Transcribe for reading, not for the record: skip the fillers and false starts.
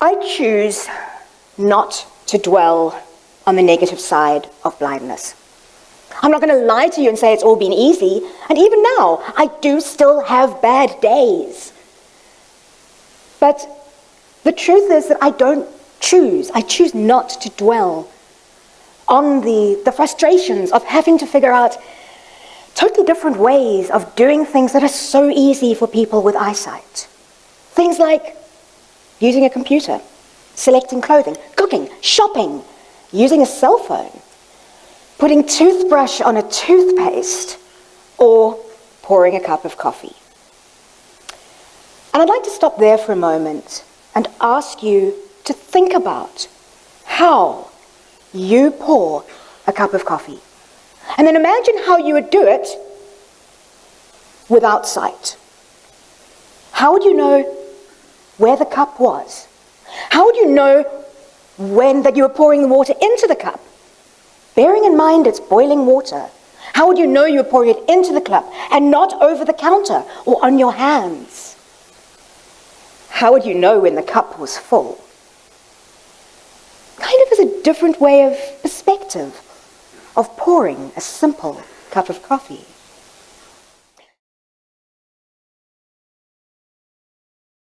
I choose not to dwell on the negative side of blindness. I'm not going to lie to you and say it's all been easy, and even now, I do still have bad days. But the truth is that I choose not to dwell on the frustrations of having to figure out totally different ways of doing things that are so easy for people with eyesight. Things like using a computer, selecting clothing, cooking, shopping, using a cell phone, putting toothbrush on a toothpaste, or pouring a cup of coffee. And I'd like to stop there for a moment and ask you to think about how you pour a cup of coffee. And then imagine how you would do it without sight. How would you know where the cup was? How would you know when that you were pouring the water into the cup? Bearing in mind it's boiling water. How would you know you were pouring it into the cup and not over the counter or on your hands? How would you know when the cup was full? Kind of as a different way of perspective of pouring a simple cup of coffee.